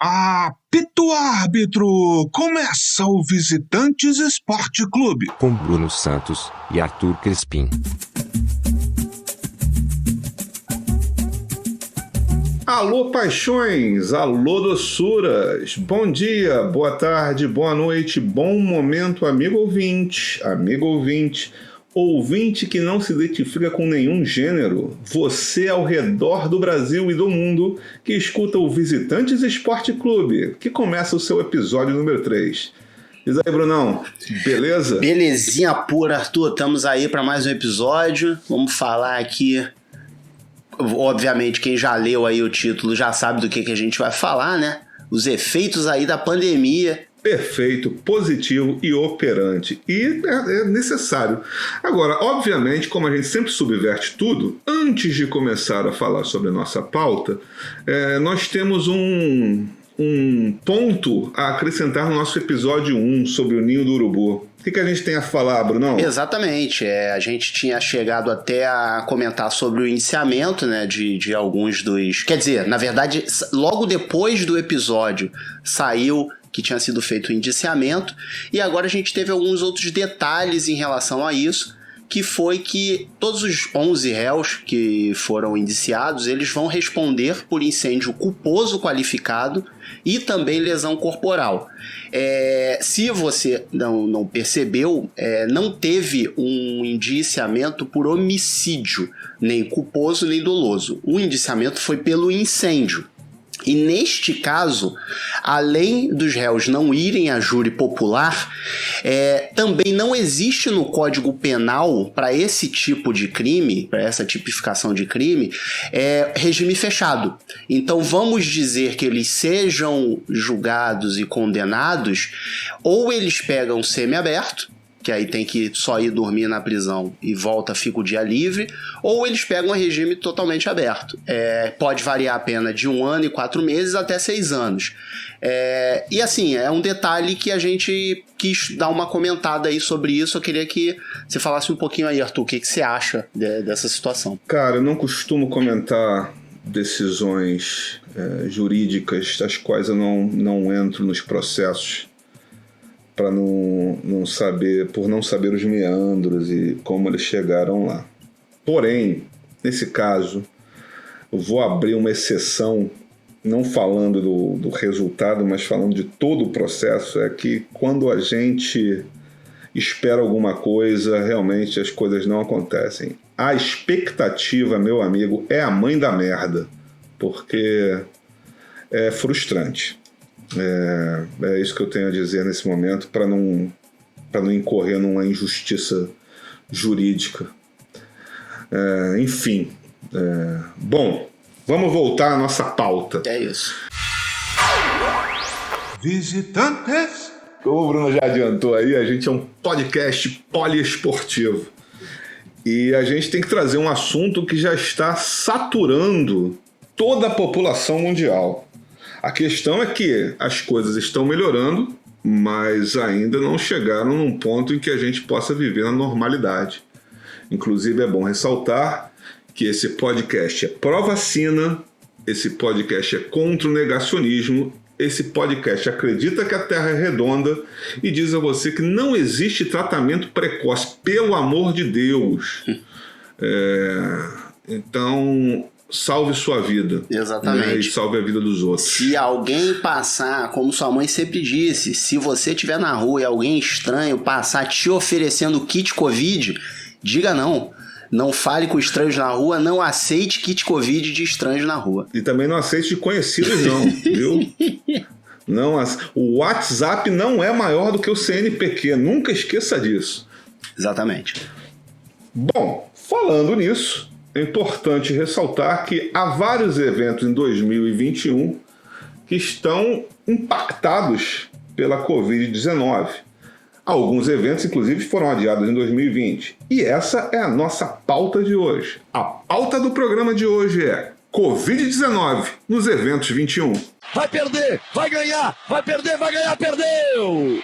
Apito árbitro! Começa o Visitantes Esporte Clube. Com Bruno Santos e Arthur Crespim. Alô paixões, alô doçuras, bom dia, boa tarde, boa noite, bom momento, amigo ouvinte, ouvinte que não se identifica com nenhum gênero, você ao redor do Brasil e do mundo que escuta o Visitantes Esporte Clube, que começa o seu episódio número 3. Diz aí, Brunão, beleza? Belezinha pura, Arthur, estamos aí para mais um episódio, vamos falar aqui. Obviamente, quem já leu aí o título já sabe do que a gente vai falar, né? Os efeitos aí da pandemia. Perfeito, positivo e operante. E é necessário. Agora, obviamente, como a gente sempre subverte tudo, antes de começar a falar sobre a nossa pauta, nós temos um ponto a acrescentar no nosso episódio 1 sobre o Ninho do Urubu. O que a gente tem a falar, Brunão? Exatamente, a gente tinha chegado até a comentar sobre o indiciamento, né, de alguns dos... Quer dizer, na verdade, logo depois do episódio saiu que tinha sido feito o indiciamento, e agora a gente teve alguns outros detalhes em relação a isso, que foi que todos os 11 réus que foram indiciados, eles vão responder por incêndio culposo qualificado e também lesão corporal. Se você não percebeu, não teve um indiciamento por homicídio, nem culposo nem doloso. O indiciamento foi pelo incêndio. E neste caso, além dos réus não irem a júri popular, também não existe no Código Penal, para esse tipo de crime, para essa tipificação de crime, regime fechado. Então vamos dizer que eles sejam julgados e condenados, ou eles pegam semiaberto, que aí tem que só ir dormir na prisão e volta, fica o dia livre, ou eles pegam um regime totalmente aberto. Pode variar a pena de 1 ano e 4 meses até 6 anos. E assim, é um detalhe que a gente quis dar uma comentada aí sobre isso. Eu queria que você falasse um pouquinho aí, Arthur, o que você acha dessa situação? Cara, eu não costumo comentar decisões jurídicas, das quais eu não entro nos processos, para não saber os meandros e como eles chegaram lá. Porém, nesse caso, eu vou abrir uma exceção, não falando do resultado, mas falando de todo o processo, é que quando a gente espera alguma coisa, realmente as coisas não acontecem. A expectativa, meu amigo, é a mãe da merda, porque é frustrante. É isso que eu tenho a dizer nesse momento, para não incorrer numa injustiça jurídica. Enfim. Bom, vamos voltar à nossa pauta. É isso. Visitantes! Como o Bruno já adiantou aí, a gente é um podcast poliesportivo. E a gente tem que trazer um assunto que já está saturando toda a população mundial. A questão é que as coisas estão melhorando, mas ainda não chegaram num ponto em que a gente possa viver na normalidade. Inclusive, é bom ressaltar que esse podcast é pró-vacina, esse podcast é contra o negacionismo, esse podcast acredita que a Terra é redonda e diz a você que não existe tratamento precoce, pelo amor de Deus. Então, salve sua vida. Exatamente. Né? E salve a vida dos outros. Se alguém passar, como sua mãe sempre disse, se você estiver na rua e alguém estranho passar te oferecendo kit Covid, diga não. Não fale com estranhos na rua, não aceite kit Covid de estranhos na rua. E também não aceite de conhecidos não, viu? Não, o WhatsApp não é maior do que o CNPq, nunca esqueça disso. Exatamente. Bom, falando nisso, é importante ressaltar que há vários eventos em 2021 que estão impactados pela Covid-19. Alguns eventos, inclusive, foram adiados em 2020. E essa é a nossa pauta de hoje. A pauta do programa de hoje é Covid-19 nos eventos 21. Vai perder, vai ganhar, vai perder, vai ganhar, perdeu!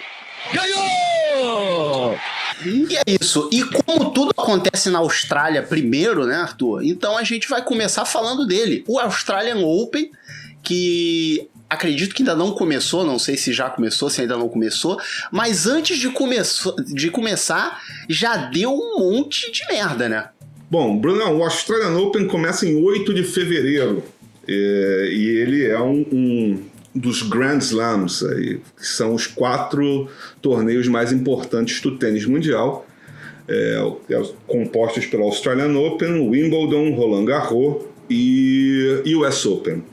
Ganhou! E é isso. E como tudo acontece na Austrália primeiro, né, Arthur? Então a gente vai começar falando dele. O Australian Open, que acredito que ainda não começou, não sei se já começou, se ainda não começou, mas antes de começar, já deu um monte de merda, né? Bom, Brunão, o Australian Open começa em 8 de fevereiro e ele é um dos Grand Slams, aí, que são os 4 torneios mais importantes do tênis mundial, compostos pelo Australian Open, Wimbledon, Roland Garros e US Open.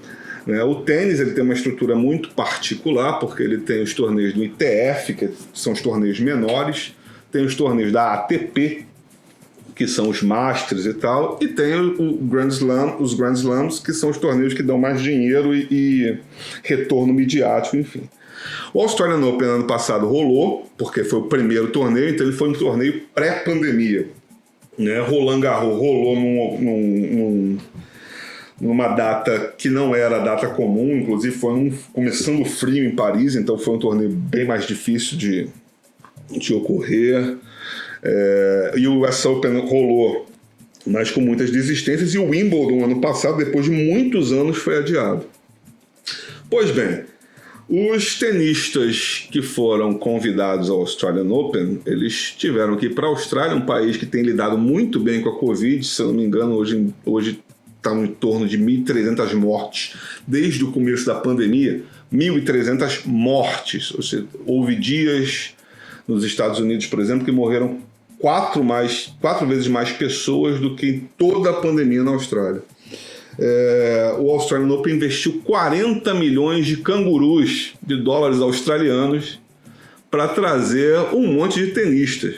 O tênis ele tem uma estrutura muito particular, porque ele tem os torneios do ITF, que são os torneios menores, tem os torneios da ATP, que são os Masters e tal, e tem os Grand Slams, que são os torneios que dão mais dinheiro e retorno midiático, enfim. O Australian Open ano passado rolou, porque foi o primeiro torneio, então ele foi um torneio pré-pandemia. Roland Garros rolou numa data que não era a data comum, inclusive foi começando o frio em Paris, então foi um torneio bem mais difícil de ocorrer. E o US Open rolou, mas com muitas desistências, e o Wimbledon ano passado, depois de muitos anos, foi adiado. Pois bem, os tenistas que foram convidados ao Australian Open, eles tiveram que ir para a Austrália, um país que tem lidado muito bem com a Covid, se eu não me engano, hoje está em torno de 1.300 mortes desde o começo da pandemia, 1.300 mortes, ou seja, houve dias nos Estados Unidos, por exemplo, que morreram 4 vezes mais pessoas do que em toda a pandemia na Austrália. O Australian Open investiu 40 milhões de cangurus de dólares australianos para trazer um monte de tenistas.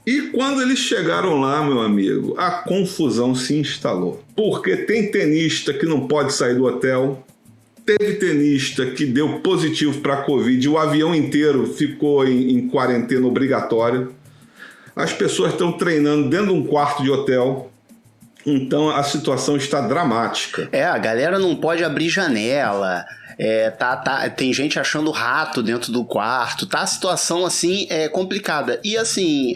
E quando eles chegaram lá, meu amigo, a confusão se instalou. Porque tem tenista que não pode sair do hotel, teve tenista que deu positivo para a Covid, o avião inteiro ficou em quarentena obrigatória. As pessoas estão treinando dentro de um quarto de hotel. Então a situação está dramática. A galera não pode abrir janela. Tem gente achando rato dentro do quarto. A situação assim é complicada. E assim,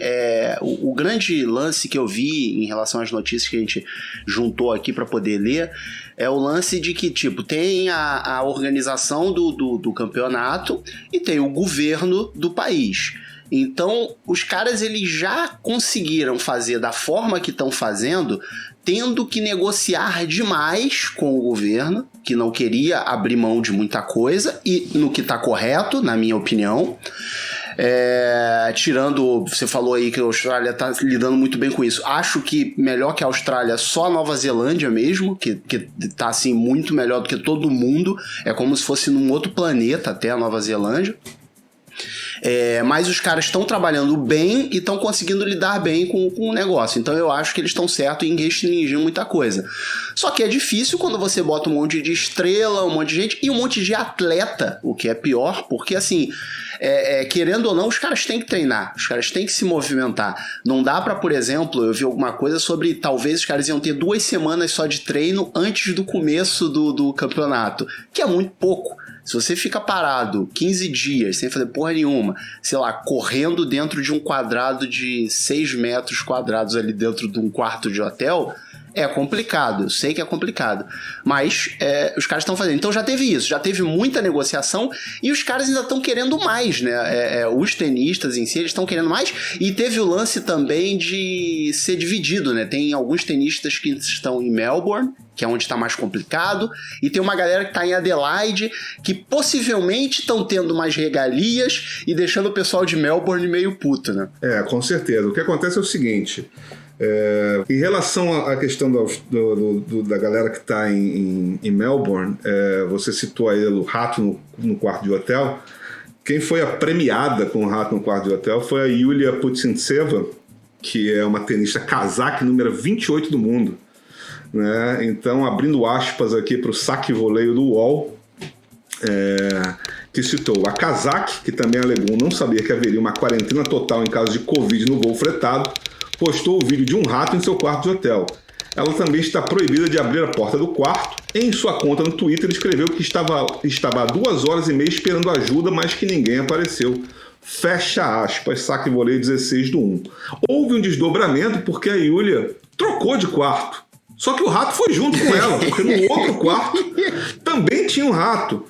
o grande lance que eu vi em relação às notícias que a gente juntou aqui para poder ler é o lance de que, tipo, tem a organização do campeonato e tem o governo do país. Então, os caras eles já conseguiram fazer da forma que estão fazendo, tendo que negociar demais com o governo, que não queria abrir mão de muita coisa, e no que está correto, na minha opinião. Tirando, você falou aí que a Austrália está lidando muito bem com isso. Acho que melhor que a Austrália, só a Nova Zelândia mesmo, que está assim, muito melhor do que todo mundo. É como se fosse num outro planeta até a Nova Zelândia. Mas os caras estão trabalhando bem e estão conseguindo lidar bem com o negócio. Então eu acho que eles estão certos em restringir muita coisa. Só que é difícil quando você bota um monte de estrela, um monte de gente e um monte de atleta, o que é pior, porque assim, querendo ou não, os caras têm que treinar, os caras têm que se movimentar. Não dá pra, por exemplo, eu vi alguma coisa sobre talvez os caras iam ter 2 semanas só de treino antes do começo do campeonato, que é muito pouco. Se você fica parado 15 dias sem fazer porra nenhuma, sei lá, correndo dentro de um quadrado de 6 metros quadrados ali dentro de um quarto de hotel, é complicado, eu sei que é complicado, mas os caras estão fazendo. Então já teve isso, já teve muita negociação e os caras ainda estão querendo mais, né? Os tenistas em si, eles estão querendo mais, e teve o lance também de ser dividido, né? Tem alguns tenistas que estão em Melbourne, que é onde está mais complicado, e tem uma galera que está em Adelaide, que possivelmente estão tendo mais regalias e deixando o pessoal de Melbourne meio puto, né? Com certeza. O que acontece é o seguinte, em relação à questão da galera que está em Melbourne, você citou aí o rato no quarto de hotel. Quem foi a premiada com o rato no quarto de hotel foi a Yulia Putintseva, que é uma tenista cazaque número 28 do mundo. Né? Então, abrindo aspas aqui para o saque voleio do UOL, que citou a cazaque, que também alegou não saber que haveria uma quarentena total em caso de Covid no voo fretado, postou o vídeo de um rato em seu quarto de hotel. Ela também está proibida de abrir a porta do quarto. Em sua conta no Twitter, escreveu que estava há 2 horas e meia esperando ajuda, mas que ninguém apareceu. Fecha aspas, saque voleio 16/1. Houve um desdobramento porque a Yulia trocou de quarto. Só que o rato foi junto com ela, porque no outro quarto também tinha um rato.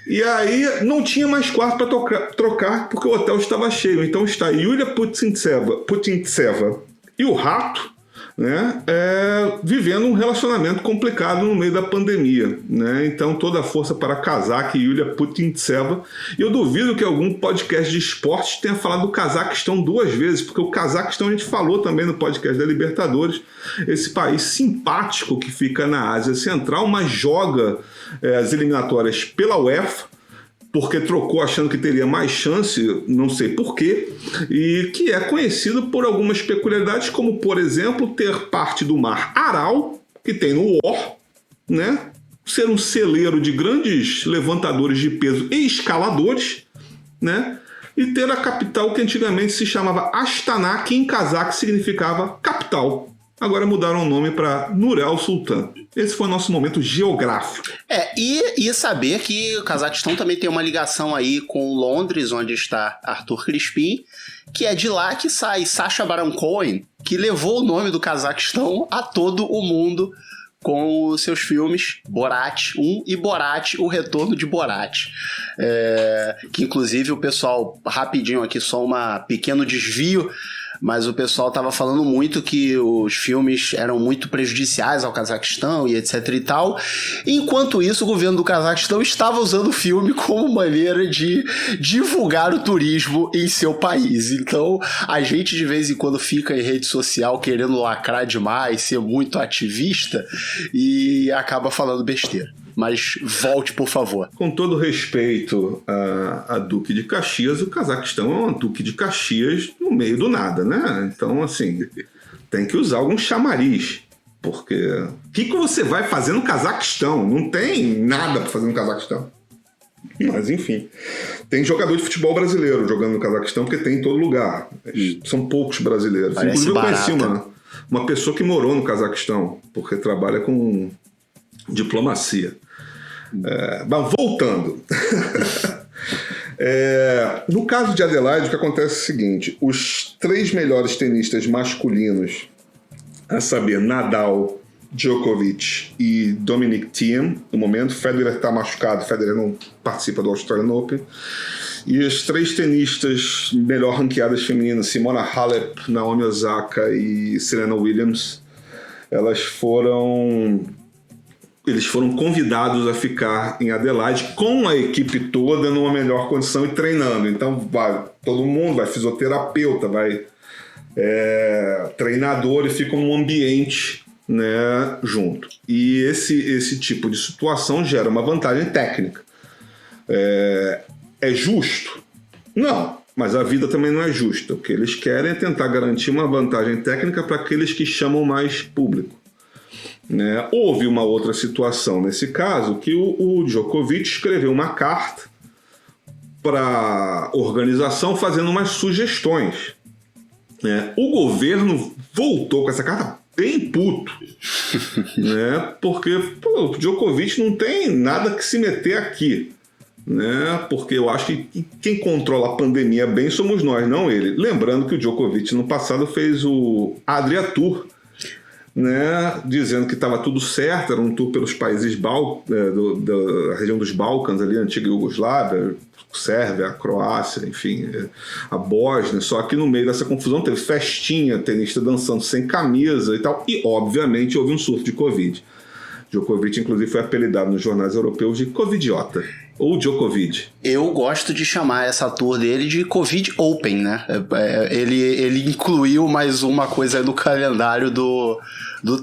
E aí não tinha mais quarto para trocar porque o hotel estava cheio. Então está Yulia Putintseva e o Rato, né, vivendo um relacionamento complicado no meio da pandemia, né? Então toda a força para Kazakh e Yulia Putintseva. E eu duvido que algum podcast de esportes tenha falado do Cazaquistão 2 vezes, porque o Cazaquistão a gente falou também no podcast da Libertadores, esse país simpático que fica na Ásia Central, mas joga as eliminatórias pela UEFA, porque trocou achando que teria mais chance, não sei porquê, e que é conhecido por algumas peculiaridades, como, por exemplo, ter parte do mar Aral, que tem no War, né? Ser um celeiro de grandes levantadores de peso e escaladores, né? E ter a capital que antigamente se chamava Astana, que em cazaque significava capital. Agora mudaram o nome para Nur Sultan. Esse foi o nosso momento geográfico. E saber que o Cazaquistão também tem uma ligação aí com Londres, onde está Arthur Crispin, que é de lá que sai Sacha Baron Cohen, que levou o nome do Cazaquistão a todo o mundo com os seus filmes Borat 1 e Borat, o Retorno de Borat. Que inclusive o pessoal, rapidinho aqui, só um pequeno desvio, mas o pessoal estava falando muito que os filmes eram muito prejudiciais ao Cazaquistão e etc e tal. Enquanto isso, o governo do Cazaquistão estava usando o filme como maneira de divulgar o turismo em seu país. Então, a gente de vez em quando fica em rede social querendo lacrar demais, ser muito ativista e acaba falando besteira. Mas volte, por favor. Com todo respeito a Duque de Caxias, o Cazaquistão é um Duque de Caxias no meio do nada, né? Então, assim, tem que usar algum chamariz. Porque o que você vai fazer no Cazaquistão? Não tem nada para fazer no Cazaquistão. Mas, enfim, tem jogador de futebol brasileiro jogando no Cazaquistão, porque tem em todo lugar. São poucos brasileiros. Parece inclusive, barata. eu conheci uma pessoa que morou no Cazaquistão, porque trabalha com diplomacia. Mas voltando. No caso de Adelaide, o que acontece é o seguinte: os 3 melhores tenistas masculinos, a saber, Nadal, Djokovic e Dominic Thiem, no momento, Federer está machucado, Federer não participa do Australian Open, e as 3 tenistas melhor ranqueadas femininas, Simona Halep, Naomi Osaka e Serena Williams, eles foram convidados a ficar em Adelaide com a equipe toda numa melhor condição e treinando. Então vai todo mundo, vai fisioterapeuta, vai treinador, e fica num ambiente, né, junto. E esse tipo de situação gera uma vantagem técnica. É justo? Não, mas a vida também não é justa. O que eles querem é tentar garantir uma vantagem técnica para aqueles que chamam mais público. Né? Houve uma outra situação nesse caso, que o Djokovic escreveu uma carta para a organização fazendo umas sugestões. Né? O governo voltou com essa carta bem puto, né? Porque o Djokovic não tem nada que se meter aqui, né? Porque eu acho que quem controla a pandemia bem somos nós, não ele. Lembrando que o Djokovic no passado fez o Adria Tour, né, dizendo que estava tudo certo, era um tour pelos países da região dos Balcãs, ali, a antiga Iugoslávia, Sérvia, a Croácia, enfim, a Bósnia. Só que no meio dessa confusão teve festinha, tenista dançando sem camisa e tal, e obviamente houve um surto de Covid. Djokovic, inclusive, foi apelidado nos jornais europeus de Covidiota, ou Djokovic. Eu gosto de chamar essa tour dele de Covid Open, né? Ele incluiu mais uma coisa no calendário do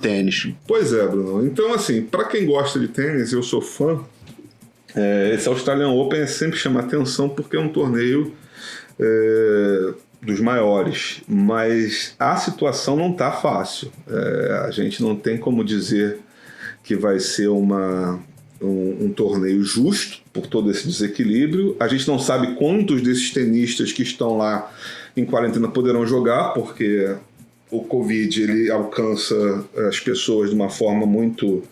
tênis. Pois é, Bruno. Então, assim, para quem gosta de tênis, eu sou fã, esse Australian Open sempre chama atenção porque é um torneio dos maiores, mas a situação não tá fácil. A gente não tem como dizer que vai ser um torneio justo por todo esse desequilíbrio. A gente não sabe quantos desses tenistas que estão lá em quarentena poderão jogar, porque o Covid ele alcança as pessoas de uma forma muito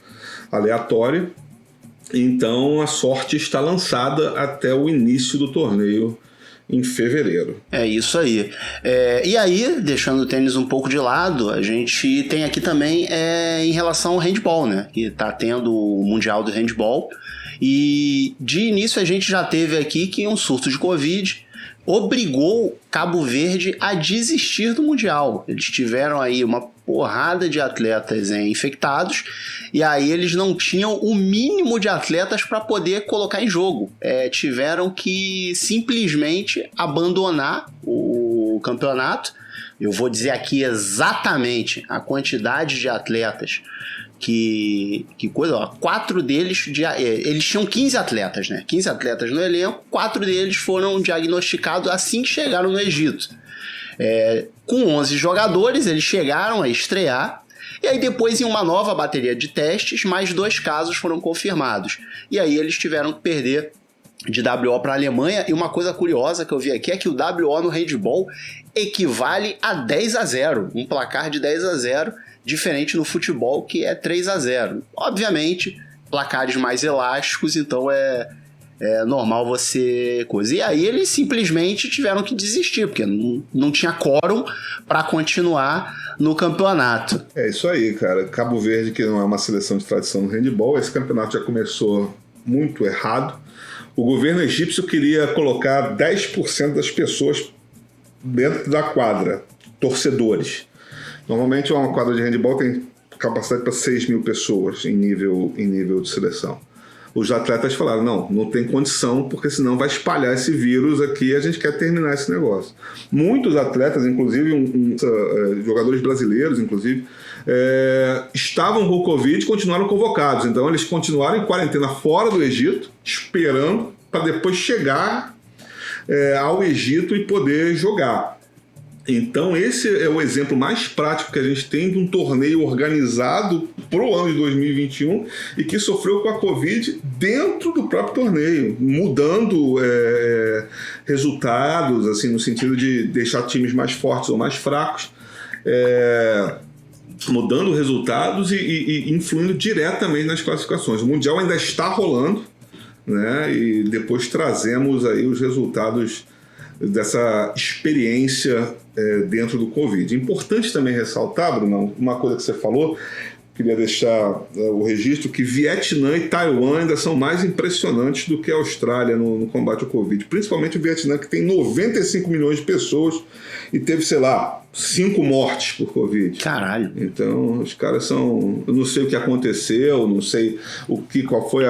aleatória. Então a sorte está lançada até o início do torneio em fevereiro. É isso aí. E aí, deixando o tênis um pouco de lado, a gente tem aqui também em relação ao handball, né? Que tá tendo o Mundial do Handball. E de início a gente já teve aqui que um surto de Covid obrigou Cabo Verde a desistir do Mundial. Eles tiveram aí uma porrada de atletas infectados e aí eles não tinham o mínimo de atletas para poder colocar em jogo. Tiveram que simplesmente abandonar o campeonato. Eu vou dizer aqui exatamente a quantidade de atletas que coisa, ó, 4 deles, eles tinham 15 atletas, né? 15 atletas no elenco, 4 deles foram diagnosticados assim que chegaram no Egito. Com 11 jogadores, eles chegaram a estrear, e aí depois em uma nova bateria de testes, mais 2 casos foram confirmados. E aí eles tiveram que perder de WO para a Alemanha, e uma coisa curiosa que eu vi aqui é que o WO no handball equivale a 10-0, um placar de 10-0, diferente no futebol, que é 3-0. Obviamente, placares mais elásticos, então é normal você coisa. E aí eles simplesmente tiveram que desistir, porque não tinha quórum para continuar no campeonato. É isso aí, cara. Cabo Verde, que não é uma seleção de tradição no handball, esse campeonato já começou muito errado. O governo egípcio queria colocar 10% das pessoas dentro da quadra, torcedores. Normalmente uma quadra de handball tem capacidade para 6 mil pessoas em nível de seleção. Os atletas falaram, não tem condição, porque senão vai espalhar esse vírus aqui e a gente quer terminar esse negócio. Muitos atletas, inclusive jogadores brasileiros, inclusive, estavam com Covid e continuaram convocados. Então eles continuaram em quarentena fora do Egito, esperando para depois chegar ao Egito e poder jogar. Então esse é o exemplo mais prático que a gente tem de um torneio organizado para o ano de 2021 e que sofreu com a Covid dentro do próprio torneio, mudando resultados, assim, no sentido de deixar times mais fortes ou mais fracos, mudando resultados e influindo diretamente nas classificações. O Mundial ainda está rolando, né? E depois trazemos aí os resultados dessa experiência dentro do Covid. Importante também ressaltar, Bruno, uma coisa que você falou, queria deixar o registro, que Vietnã e Taiwan ainda são mais impressionantes do que a Austrália no combate ao Covid. Principalmente o Vietnã, que tem 95 milhões de pessoas e teve, 5 mortes por Covid. Caralho. Então, os caras são... Eu não sei o que aconteceu, não sei qual foi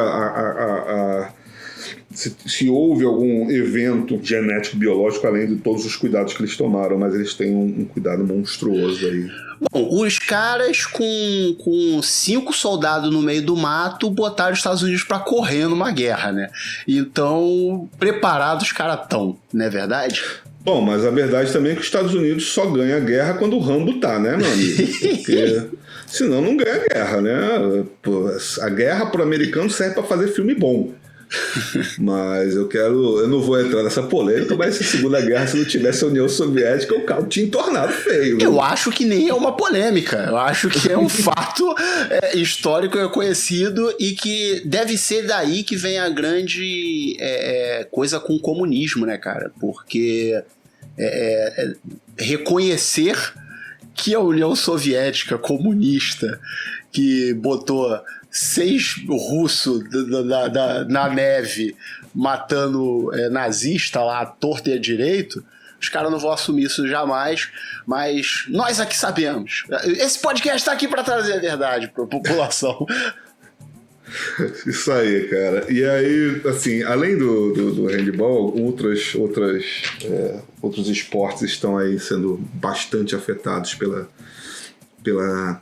se houve algum evento genético, biológico, além de todos os cuidados que eles tomaram, mas eles têm um cuidado monstruoso aí. Bom, os caras com 5 soldados no meio do mato botaram os Estados Unidos pra correr numa guerra, né? Então, preparados os caras estão, não é verdade? Bom, mas a verdade também é que os Estados Unidos só ganha a guerra quando o Rambo tá, né, meu amigo? Porque senão não ganha a guerra, né? Pô, a guerra pro americano serve pra fazer filme bom. Mas eu não vou entrar nessa polêmica, mas se a Segunda Guerra, se não tivesse a União Soviética, o carro tinha tornado feio. Eu acho que nem é uma polêmica, eu acho que é um fato histórico reconhecido e que deve ser daí que vem a grande coisa com o comunismo, né, cara? Porque reconhecer que a União Soviética comunista, que botou 6 russos na neve matando nazista lá à torta e à direito, os caras não vão assumir isso jamais, mas nós aqui sabemos. Esse podcast está aqui para trazer a verdade para a população. Isso aí, cara. E aí, assim, além do handball, outros esportes estão aí sendo bastante afetados pela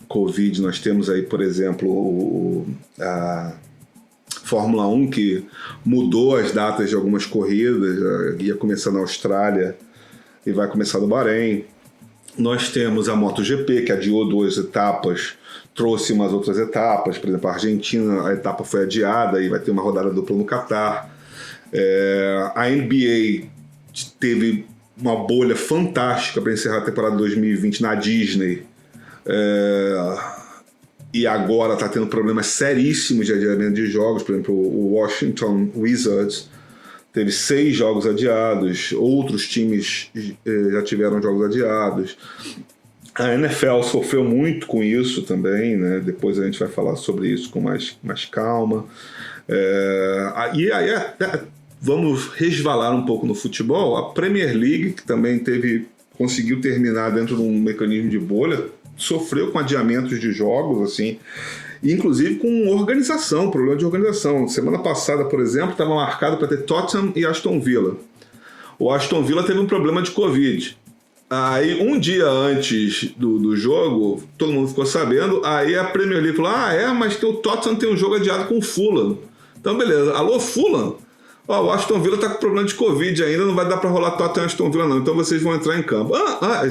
Covid. Nós temos aí, por exemplo, a Fórmula 1, que mudou as datas de algumas corridas, ia começar na Austrália e vai começar no Bahrein. Nós temos a MotoGP, que adiou 2 etapas, trouxe umas outras etapas. Por exemplo, a Argentina, a etapa foi adiada e vai ter uma rodada dupla no Catar. A NBA teve uma bolha fantástica para encerrar a temporada 2020 na Disney, e agora está tendo problemas seríssimos de adiamento de jogos. Por exemplo, o Washington Wizards teve 6 jogos adiados, outros times já tiveram jogos adiados. A NFL sofreu muito com isso também, né? Depois a gente vai falar sobre isso com mais calma. E aí vamos resvalar um pouco no futebol. A Premier League, que também conseguiu terminar dentro de um mecanismo de bolha, sofreu com adiamentos de jogos, assim, inclusive com organização, problema de organização. Semana passada, por exemplo, estava marcado para ter Tottenham e Aston Villa. O Aston Villa teve um problema de Covid. Aí, um dia antes do jogo, todo mundo ficou sabendo, aí a Premier League falou, mas o Tottenham tem um jogo adiado com o Fulham. Então, beleza. Alô, Fulham? O Aston Villa tá com problema de Covid ainda, não vai dar pra rolar Tottenham e Aston Villa não, então vocês vão entrar em campo.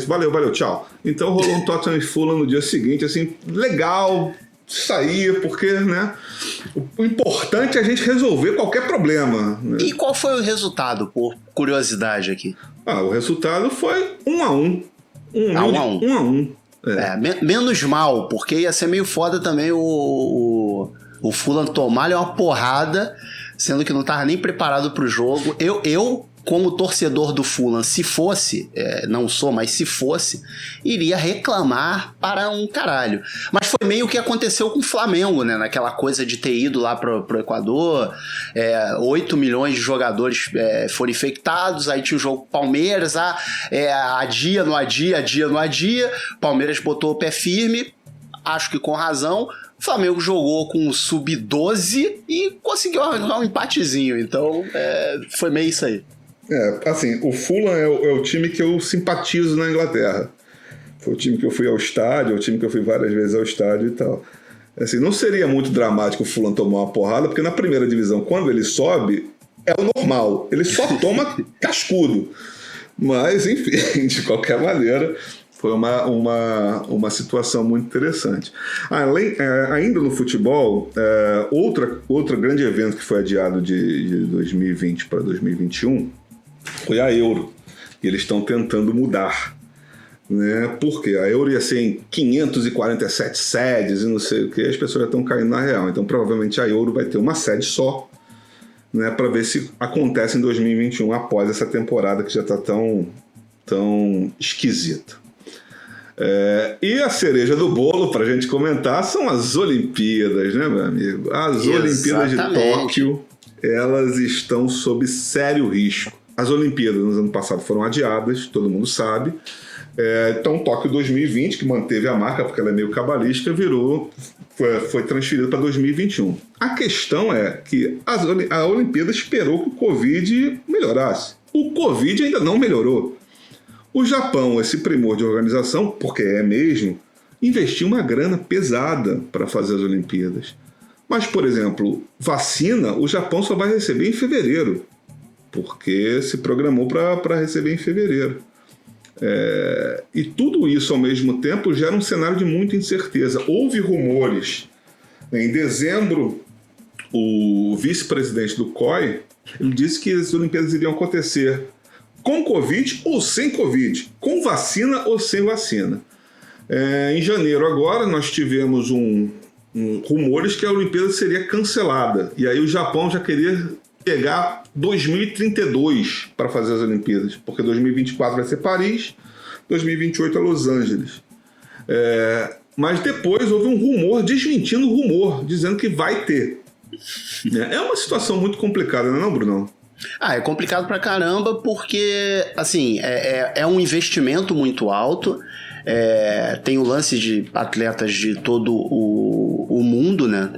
Valeu, tchau. Então rolou um Tottenham e Fulham no dia seguinte, assim, legal, sair, porque, né, o importante é a gente resolver qualquer problema. Né? E qual foi o resultado, por curiosidade aqui? O resultado foi 1-1. 1-1. Menos mal, porque ia ser meio foda também o Fulham tomar-lhe uma porrada, sendo que não estava nem preparado para o jogo. Eu, como torcedor do Fulham, se fosse, não sou, mas se fosse, iria reclamar para um caralho. Mas foi meio que aconteceu com o Flamengo, né? Naquela coisa de ter ido lá pro Equador, 8 milhões de jogadores foram infectados, aí tinha o jogo Palmeiras, adia, não adia, Palmeiras botou o pé firme, acho que com razão. O Flamengo jogou com o sub-12 e conseguiu arrancar um empatezinho, então foi meio isso aí. Assim, o Fulham é o time que eu simpatizo na Inglaterra. Foi o time que eu fui ao estádio, é o time que eu fui várias vezes ao estádio e tal. Assim, não seria muito dramático o Fulham tomar uma porrada, porque na primeira divisão, quando ele sobe, é o normal. Ele só toma cascudo. Mas, enfim, de qualquer maneira, foi uma situação muito interessante. Ainda no futebol, outro grande evento que foi adiado de 2020 para 2021 foi a Euro. E eles estão tentando mudar. Né? Porque a Euro ia ser em 547 sedes e não sei o que, as pessoas já estão caindo na real. Então, provavelmente, a Euro vai ter uma sede só, né, para ver se acontece em 2021, após essa temporada que já está tão esquisita. E a cereja do bolo, para a gente comentar, são as Olimpíadas, né, meu amigo? As Olimpíadas de Tóquio, elas estão sob sério risco. As Olimpíadas no ano passado foram adiadas, todo mundo sabe. Então, Tóquio 2020, que manteve a marca, porque ela é meio cabalística, foi transferido para 2021. A questão é que a Olimpíada esperou que o Covid melhorasse. O Covid ainda não melhorou. O Japão, esse primor de organização, porque mesmo, investiu uma grana pesada para fazer as Olimpíadas. Mas, por exemplo, vacina, o Japão só vai receber em fevereiro, porque se programou para receber em fevereiro. E tudo isso ao mesmo tempo gera um cenário de muita incerteza. Houve rumores. Em dezembro, o vice-presidente do COI, ele disse que as Olimpíadas iriam acontecer com Covid ou sem Covid, com vacina ou sem vacina. Em janeiro agora nós tivemos rumores que a Olimpíada seria cancelada. E aí o Japão já queria pegar 2032 para fazer as Olimpíadas, porque 2024 vai ser Paris, 2028 é Los Angeles. Mas depois houve um rumor desmentindo o rumor, dizendo que vai ter. É uma situação muito complicada, não é, Brunão? É complicado pra caramba, porque assim, é um investimento muito alto. Tem o lance de atletas de todo o mundo, né,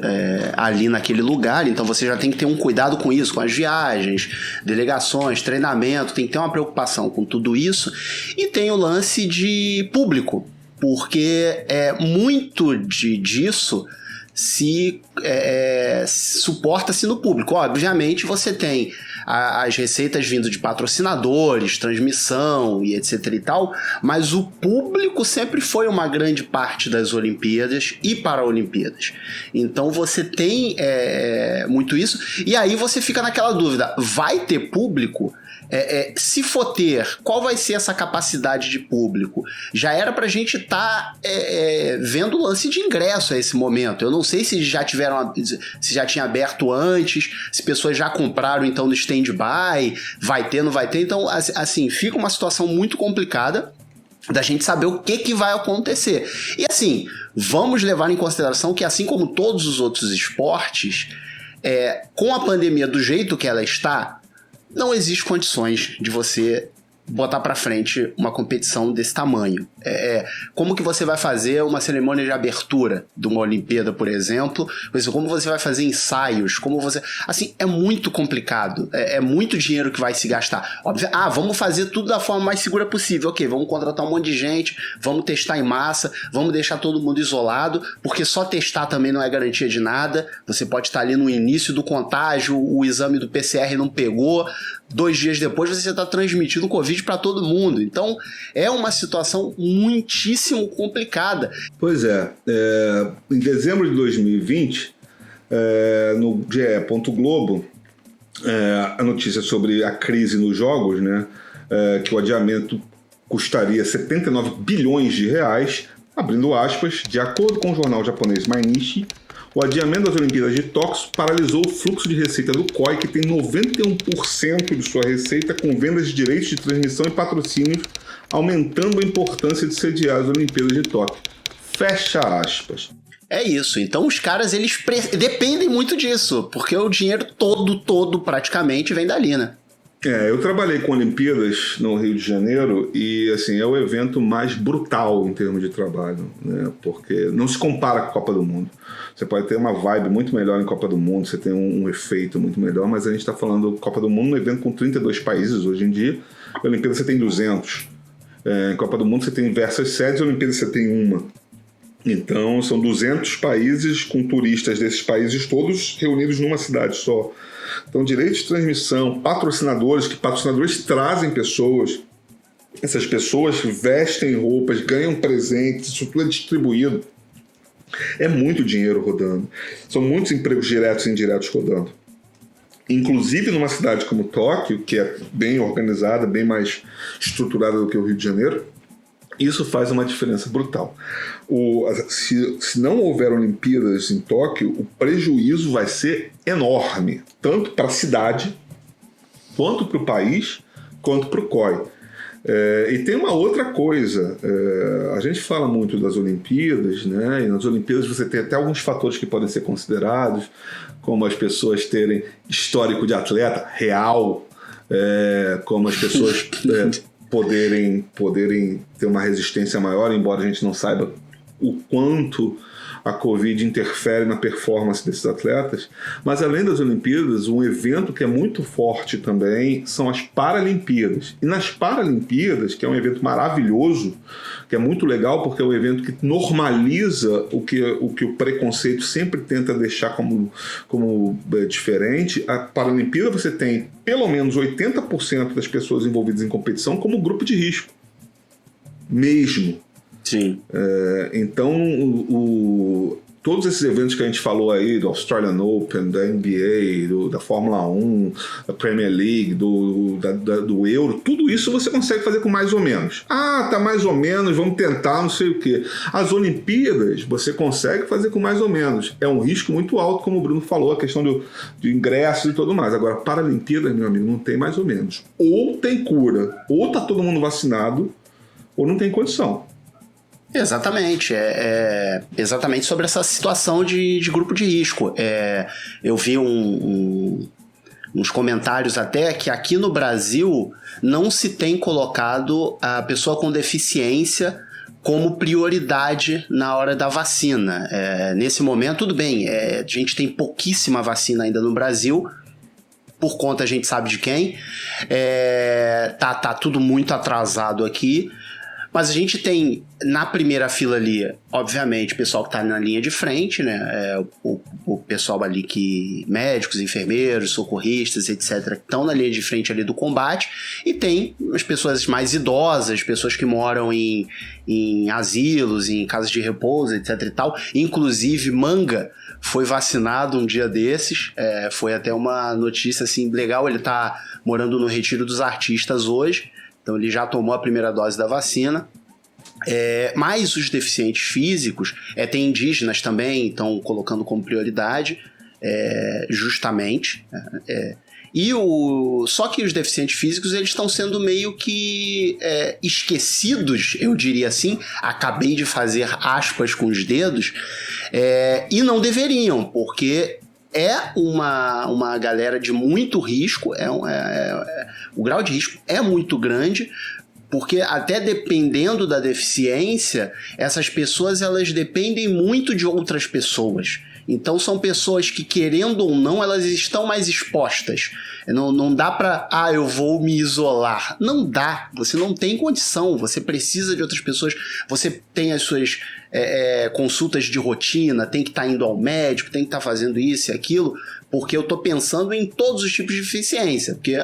ali naquele lugar, então você já tem que ter um cuidado com isso, com as viagens, delegações, treinamento, tem que ter uma preocupação com tudo isso. E tem o lance de público, porque muito disso se suporta-se no público. Obviamente você tem as receitas vindo de patrocinadores, transmissão e etc e tal, mas o público sempre foi uma grande parte das Olimpíadas e Paralimpíadas. Então você tem muito isso, e aí você fica naquela dúvida, vai ter público? Se for ter, qual vai ser essa capacidade de público? Já era pra gente estar vendo o lance de ingresso a esse momento. Eu não sei se já já tinha aberto antes, se pessoas já compraram então no stand-by, vai ter, não vai ter. Então, assim, fica uma situação muito complicada da gente saber o que vai acontecer. E assim, vamos levar em consideração que assim como todos os outros esportes, com a pandemia do jeito que ela está, não existe condições de você botar pra frente uma competição desse tamanho. Como que você vai fazer uma cerimônia de abertura de uma Olimpíada, por exemplo? Como você vai fazer ensaios? Assim, é muito complicado. É muito dinheiro que vai se gastar. Óbvio, vamos fazer tudo da forma mais segura possível. Ok, vamos contratar um monte de gente, vamos testar em massa, vamos deixar todo mundo isolado, porque só testar também não é garantia de nada. Você pode estar ali no início do contágio, o exame do PCR não pegou, 2 dias depois você está transmitindo o Covid para todo mundo. Então, é uma situação muitíssimo complicada. Pois é. Em dezembro de 2020, no GE. Globo, a notícia sobre a crise nos jogos, né, que o adiamento custaria 79 bilhões de reais, abrindo aspas, de acordo com o jornal japonês Mainichi, o adiamento das Olimpíadas de Tóquio paralisou o fluxo de receita do COI, que tem 91% de sua receita com vendas de direitos de transmissão e patrocínios, aumentando a importância de sediar as Olimpíadas de Tóquio. Fecha aspas. É isso. Então os caras, eles dependem muito disso, porque o dinheiro todo praticamente vem dali, né? Eu trabalhei com Olimpíadas no Rio de Janeiro e, assim, é o evento mais brutal em termos de trabalho, né? Porque não se compara com a Copa do Mundo. Você pode ter uma vibe muito melhor em Copa do Mundo, você tem um efeito muito melhor, mas a gente está falando Copa do Mundo, um evento com 32 países hoje em dia, em Olimpíadas você tem 200. Em Copa do Mundo você tem diversas sedes, em Olimpíadas você tem uma. Então são 200 países com turistas desses países todos reunidos numa cidade só. Então, direitos de transmissão, patrocinadores trazem pessoas, essas pessoas vestem roupas, ganham presentes, isso tudo é distribuído. É muito dinheiro rodando. São muitos empregos diretos e indiretos rodando. Inclusive numa cidade como Tóquio, que é bem organizada, bem mais estruturada do que o Rio de Janeiro, isso faz uma diferença brutal. Se não houver Olimpíadas em Tóquio, o prejuízo vai ser enorme, tanto para a cidade, quanto para o país, quanto para o COI. E tem uma outra coisa, a gente fala muito das Olimpíadas, né? E nas Olimpíadas você tem até alguns fatores que podem ser considerados, como as pessoas terem histórico de atleta real, como as pessoas poderem ter uma resistência maior, embora a gente não saiba o quanto a Covid interfere na performance desses atletas. Mas além das Olimpíadas, um evento que é muito forte também são as Paralimpíadas. E nas Paralimpíadas, que é um evento maravilhoso, que é muito legal porque é um evento que normaliza o que o preconceito sempre tenta deixar como diferente. A Paralimpíada você tem pelo menos 80% das pessoas envolvidas em competição como grupo de risco. Mesmo. Sim. Então, todos esses eventos que a gente falou aí, do Australian Open, da NBA, da Fórmula 1, da Premier League, do Euro, tudo isso você consegue fazer com mais ou menos. Tá mais ou menos, vamos tentar, não sei o quê. As Olimpíadas você consegue fazer com mais ou menos. É um risco muito alto, como o Bruno falou, a questão de ingressos e tudo mais. Agora, Paralimpíadas, meu amigo, não tem mais ou menos. Ou tem cura, ou tá todo mundo vacinado, ou não tem condição. Exatamente, exatamente sobre essa situação de grupo de risco. Eu vi uns comentários até que aqui no Brasil não se tem colocado a pessoa com deficiência como prioridade na hora da vacina. Nesse momento, tudo bem, a gente tem pouquíssima vacina ainda no Brasil, por conta a gente sabe de quem. Tá tudo muito atrasado aqui. Mas a gente tem na primeira fila ali, obviamente, o pessoal que está na linha de frente, né? O pessoal ali médicos, enfermeiros, socorristas, etc., que estão na linha de frente ali do combate. E tem as pessoas mais idosas, pessoas que moram em asilos, em casas de repouso, etc. e tal. Inclusive, Manga foi vacinado um dia desses. Foi até uma notícia assim, legal. Ele está morando no Retiro dos Artistas hoje. Então ele já tomou a primeira dose da vacina. Mas os deficientes físicos, tem indígenas também, estão colocando como prioridade. justamente. Só que os deficientes físicos eles estão sendo meio que esquecidos, eu diria assim. Acabei de fazer aspas com os dedos, e não deveriam, porque é uma galera de muito risco, o grau de risco é muito grande, porque até dependendo da deficiência, essas pessoas elas dependem muito de outras pessoas. Então são pessoas que, querendo ou não, elas estão mais expostas. Não dá pra, eu vou me isolar. Não dá, você não tem condição, você precisa de outras pessoas, você tem as suas consultas de rotina, tem que estar indo ao médico, tem que estar fazendo isso e aquilo, porque eu tô pensando em todos os tipos de deficiência. Porque,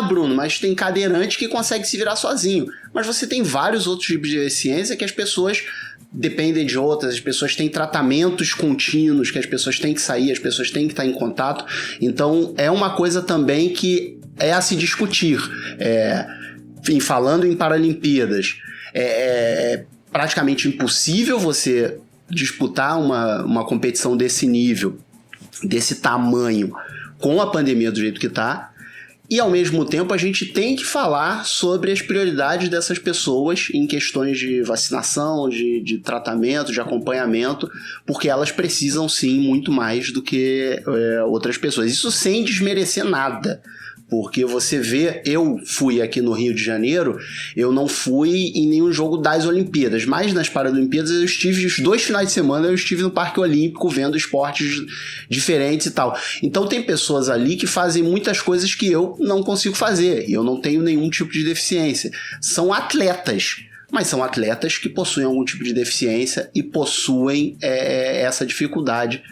Bruno, mas tem cadeirante que consegue se virar sozinho. Mas você tem vários outros tipos de deficiência que as pessoas dependem de outras, as pessoas têm tratamentos contínuos, que as pessoas têm que sair, as pessoas têm que estar em contato. Então é uma coisa também que é a se discutir. Enfim, falando em Paralimpíadas, é praticamente impossível você disputar uma competição desse nível, desse tamanho, com a pandemia do jeito que está. E, ao mesmo tempo, a gente tem que falar sobre as prioridades dessas pessoas em questões de vacinação, de tratamento, de acompanhamento, porque elas precisam, sim, muito mais do que outras pessoas. Isso sem desmerecer nada. Porque você vê, eu fui aqui no Rio de Janeiro, eu não fui em nenhum jogo das Olimpíadas, mas nas Paralimpíadas eu estive, os 2 finais de semana eu estive no Parque Olímpico vendo esportes diferentes e tal. Então tem pessoas ali que fazem muitas coisas que eu não consigo fazer, e eu não tenho nenhum tipo de deficiência. São atletas, mas são atletas que possuem algum tipo de deficiência e possuem essa dificuldade.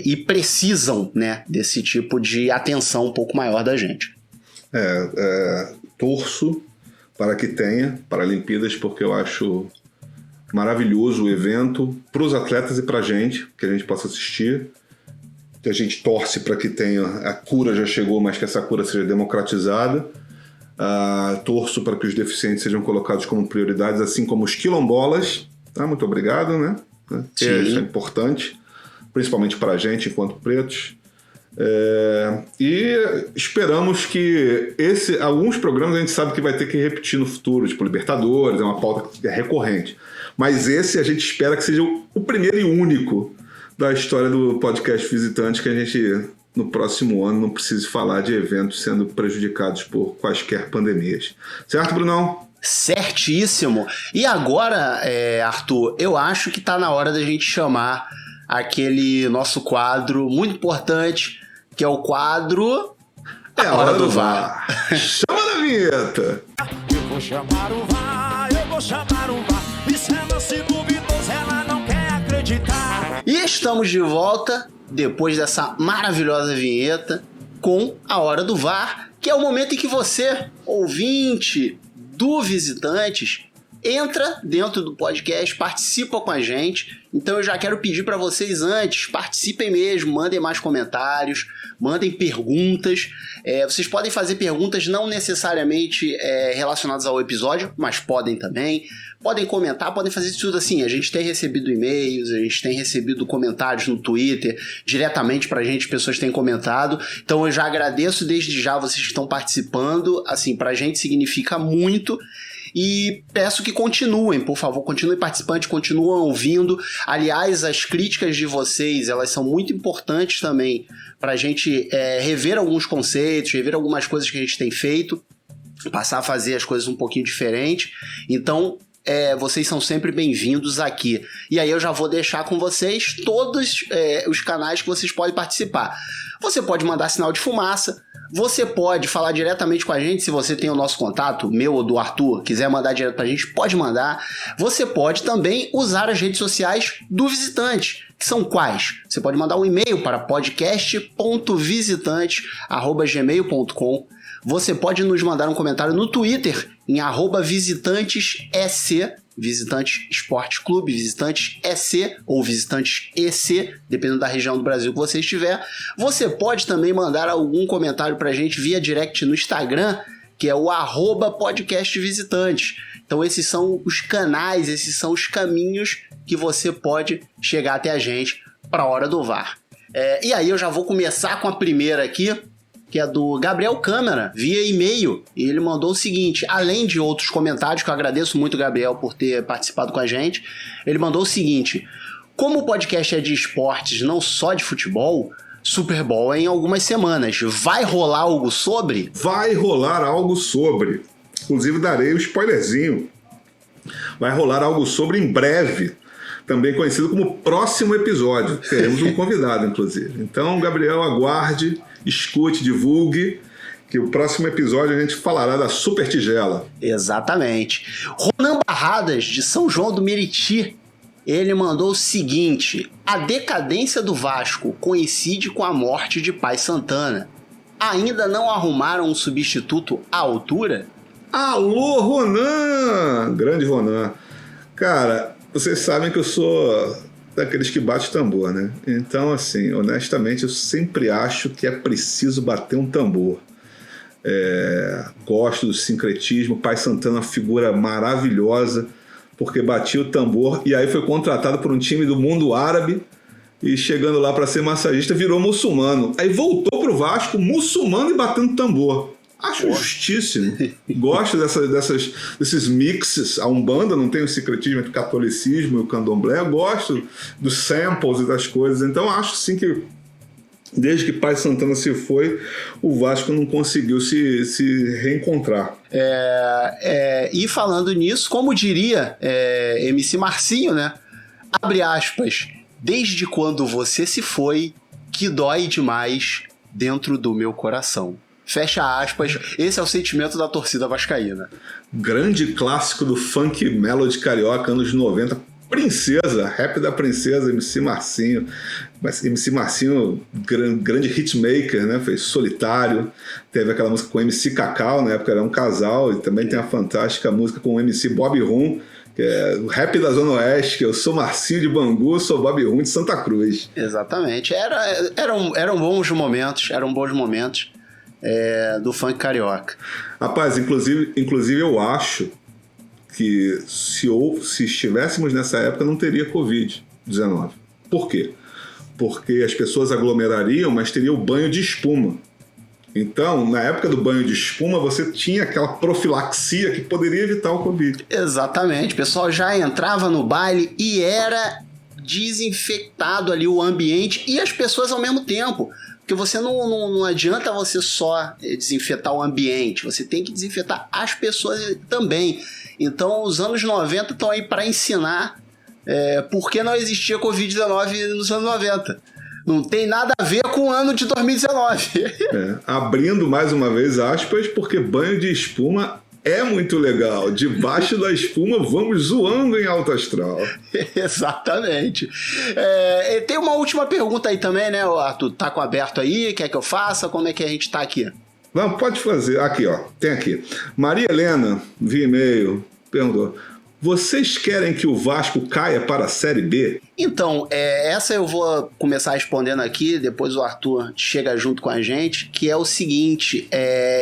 E precisam, né, desse tipo de atenção um pouco maior da gente. Torço para que tenha Paralimpíadas, porque eu acho maravilhoso o evento para os atletas e para a gente, que a gente possa assistir. A gente torce para que tenha, a cura já chegou, mas que essa cura seja democratizada. Torço para que os deficientes sejam colocados como prioridades, assim como os quilombolas. Muito obrigado, né? Isso é importante, principalmente para a gente, enquanto pretos. E esperamos que alguns programas a gente sabe que vai ter que repetir no futuro, tipo Libertadores, é uma pauta que é recorrente. Mas esse a gente espera que seja o primeiro e único da história do podcast Visitante, que a gente, no próximo ano, não precise falar de eventos sendo prejudicados por quaisquer pandemias. Certo, Brunão? Certíssimo. E agora, Arthur, eu acho que está na hora da gente chamar aquele nosso quadro muito importante, que é o quadro A Hora do VAR. Chama na vinheta! Eu vou chamar o VAR, eu vou chamar o VAR. E se ela se duvidosa, ela não quer acreditar. E estamos de volta, depois dessa maravilhosa vinheta, com A Hora do VAR, que é o momento em que você, ouvinte do Visitantes, entra dentro do podcast, participa com a gente. Então eu já quero pedir para vocês antes, participem mesmo, mandem mais comentários, mandem perguntas. Vocês podem fazer perguntas não necessariamente relacionadas ao episódio, mas podem também. Podem comentar, podem fazer tudo assim. A gente tem recebido e-mails, a gente tem recebido comentários no Twitter, diretamente pra gente, pessoas têm comentado. Então eu já agradeço desde já vocês que estão participando. Assim, pra gente significa muito. E peço que continuem, por favor, continuem participantes, continuem ouvindo. Aliás, as críticas de vocês, elas são muito importantes também para a gente rever alguns conceitos, rever algumas coisas que a gente tem feito, passar a fazer as coisas um pouquinho diferente. Então, vocês são sempre bem-vindos aqui. E aí eu já vou deixar com vocês todos os canais que vocês podem participar. Você pode mandar sinal de fumaça, você pode falar diretamente com a gente, se você tem o nosso contato, meu ou do Arthur, quiser mandar direto pra gente, pode mandar. Você pode também usar as redes sociais do Visitante, que são quais? Você pode mandar um e-mail para podcast.visitante@gmail.com. Você pode nos mandar um comentário no Twitter em @visitantesec, Visitantes Esporte Clube, Visitantes EC ou Visitantes EC, dependendo da região do Brasil que você estiver. Você pode também mandar algum comentário pra gente via direct no Instagram, que é o @podcastvisitantes. Então esses são os canais, esses são os caminhos que você pode chegar até a gente para a Hora do VAR. E aí eu já vou começar com a primeira aqui, que é do Gabriel Câmara, via e-mail. E ele mandou o seguinte, além de outros comentários, que eu agradeço muito, Gabriel, por ter participado com a gente, ele mandou o seguinte: como o podcast é de esportes, não só de futebol, Super Bowl é em algumas semanas. Vai rolar algo sobre? Vai rolar algo sobre. Inclusive darei o spoilerzinho. Vai rolar algo sobre em breve. Também conhecido como próximo episódio. Teremos um convidado, inclusive. Então, Gabriel, aguarde, escute, divulgue, que o próximo episódio a gente falará da Super Tigela. Exatamente. Ronan Barradas, de São João do Meriti, ele mandou o seguinte: a decadência do Vasco coincide com a morte de Pai Santana. Ainda não arrumaram um substituto à altura? Alô, Ronan! Grande Ronan. Cara, vocês sabem que eu sou daqueles que bate tambor, né? Então, assim, honestamente, eu sempre acho que é preciso bater um tambor. Gosto do sincretismo. Pai Santana é uma figura maravilhosa, porque batia o tambor e aí foi contratado por um time do mundo árabe e chegando lá para ser massagista virou muçulmano. Aí voltou pro Vasco muçulmano e batendo tambor. Acho justíssimo. Gosto desses mixes. A Umbanda não tem o secretismo entre o catolicismo e o candomblé. Eu gosto dos samples e das coisas. Então acho sim que desde que Pai Santana se foi, o Vasco não conseguiu se reencontrar. E falando nisso, como diria MC Marcinho, né? Abre aspas. Desde quando você se foi, que dói demais dentro do meu coração. Fecha aspas, esse é o sentimento da torcida vascaína. Grande clássico do funk melody carioca, anos 90. Princesa, rap da Princesa, MC Marcinho. Mas MC Marcinho, grande hitmaker, né? Fez Solitário. Teve aquela música com MC Cacau, na época era um casal. E também tem a fantástica música com o MC Bob Rum, que é o rap da Zona Oeste, que eu sou Marcinho de Bangu, sou Bob Rum de Santa Cruz. Exatamente. Eram bons momentos, do funk carioca. Rapaz, inclusive eu acho que se estivéssemos nessa época não teria Covid-19. Por quê? Porque as pessoas aglomerariam, mas teria o banho de espuma. Então, na época do banho de espuma, você tinha aquela profilaxia que poderia evitar o Covid. Exatamente. O pessoal já entrava no baile e era desinfectado ali o ambiente e as pessoas ao mesmo tempo. Porque você não adianta você só desinfetar o ambiente, você tem que desinfetar as pessoas também. Então, os anos 90 estão aí para ensinar por que não existia Covid-19 nos anos 90. Não tem nada a ver com o ano de 2019. Abrindo mais uma vez aspas, porque banho de espuma é muito legal. Debaixo da espuma, vamos zoando em alto astral. Exatamente. Tem uma última pergunta aí também, né, Arthur? Tá com aberto aí? Quer que eu faça? Como é que a gente tá aqui? Não, pode fazer. Aqui, ó. Tem aqui. Maria Helena, via e-mail, perguntou: vocês querem que o Vasco caia para a Série B? Então, essa eu vou começar respondendo aqui, depois o Arthur chega junto com a gente, que é o seguinte,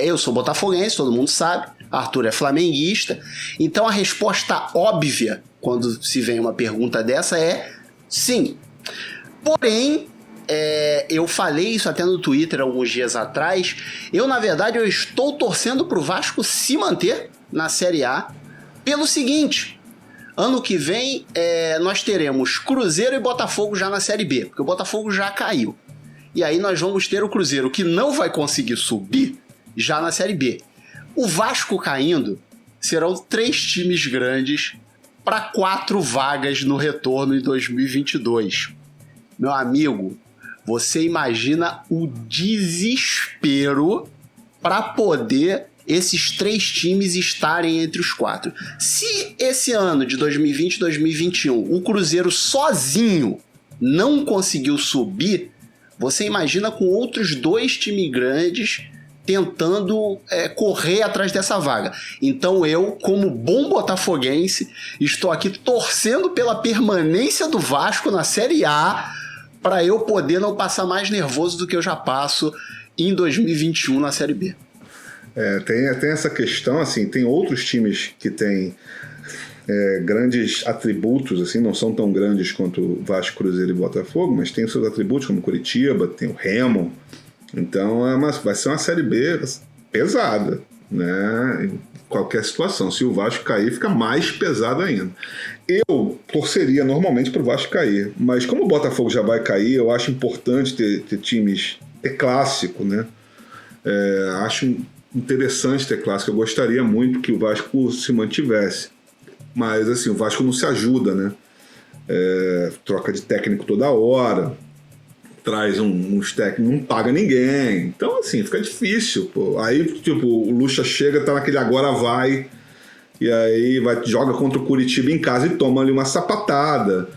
eu sou botafoguense, todo mundo sabe, Arthur é flamenguista, então a resposta óbvia, quando se vem uma pergunta dessa, é sim. Porém, eu falei isso até no Twitter alguns dias atrás, na verdade, eu estou torcendo para o Vasco se manter na Série A, pelo seguinte, ano que vem nós teremos Cruzeiro e Botafogo já na Série B, porque o Botafogo já caiu. E aí nós vamos ter o Cruzeiro, que não vai conseguir subir, já na Série B. O Vasco caindo, serão 3 times grandes para 4 vagas no retorno em 2022. Meu amigo, você imagina o desespero para poder esses 3 times estarem entre os 4. Se esse ano de 2020 e 2021 o Cruzeiro sozinho não conseguiu subir, você imagina com outros 2 times grandes tentando correr atrás dessa vaga. Então eu, como bom botafoguense, estou aqui torcendo pela permanência do Vasco na Série A para eu poder não passar mais nervoso do que eu já passo em 2021 na Série B. Tem essa questão, assim, tem outros times que têm grandes atributos, assim, não são tão grandes quanto Vasco, Cruzeiro e Botafogo, mas tem seus atributos, como Curitiba, tem o Remo. Então vai ser uma Série B pesada, né? Em qualquer situação. Se o Vasco cair, fica mais pesado ainda. Eu torceria normalmente para o Vasco cair, mas como o Botafogo já vai cair, eu acho importante ter times, ter clássico, né? Acho interessante ter clássico. Eu gostaria muito que o Vasco se mantivesse. Mas, assim, o Vasco não se ajuda, né? Troca de técnico toda hora, traz uns técnicos, não paga ninguém. Então, assim, fica difícil, pô. Aí, tipo, o Lucha chega, tá naquele agora vai, e aí joga contra o Curitiba em casa e toma ali uma sapatada.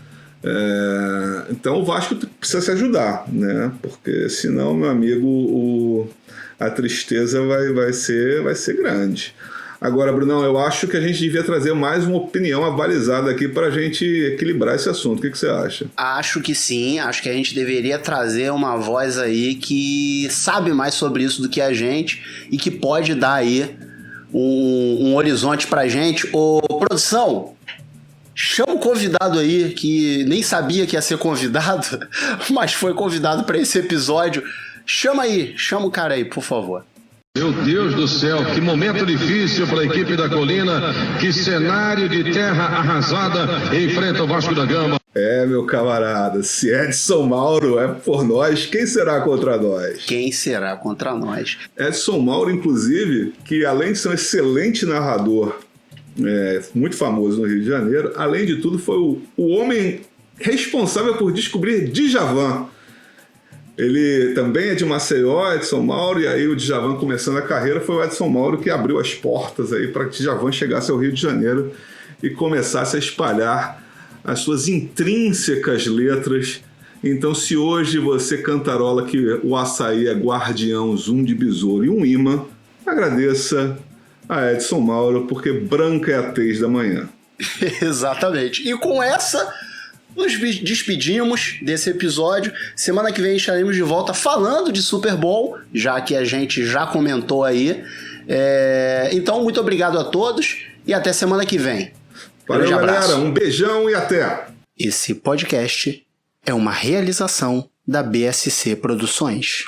Então, o Vasco precisa se ajudar, né? Porque, senão, meu amigo, a tristeza vai ser grande. Agora, Brunão, eu acho que a gente devia trazer mais uma opinião avalizada aqui para a gente equilibrar esse assunto. O que você acha? Acho que sim, acho que a gente deveria trazer uma voz aí que sabe mais sobre isso do que a gente e que pode dar aí um horizonte pra gente. Ô, produção, chama o convidado aí, que nem sabia que ia ser convidado, mas foi convidado para esse episódio. Chama o cara aí, por favor. Meu Deus do céu, que momento difícil para a equipe da Colina, que cenário de terra arrasada enfrenta o Vasco da Gama. Meu camarada, se Edson Mauro é por nós, quem será contra nós? Quem será contra nós? Edson Mauro, inclusive, que além de ser um excelente narrador, muito famoso no Rio de Janeiro, além de tudo foi o homem responsável por descobrir Djavan. Ele também é de Maceió, Edson Mauro, e aí o Djavan começando a carreira, foi o Edson Mauro que abriu as portas aí para que Djavan chegasse ao Rio de Janeiro e começasse a espalhar as suas intrínsecas letras. Então, se hoje você cantarola que o açaí é guardião, zoom de besouro e um imã, agradeça a Edson Mauro, porque branca é a tez da manhã. Exatamente. E com essa, nos despedimos desse episódio. Semana que vem estaremos de volta falando de Super Bowl, já que a gente já comentou aí. Então, muito obrigado a todos e até semana que vem. Valeu, galera. Um beijão e até! Esse podcast é uma realização da BSC Produções.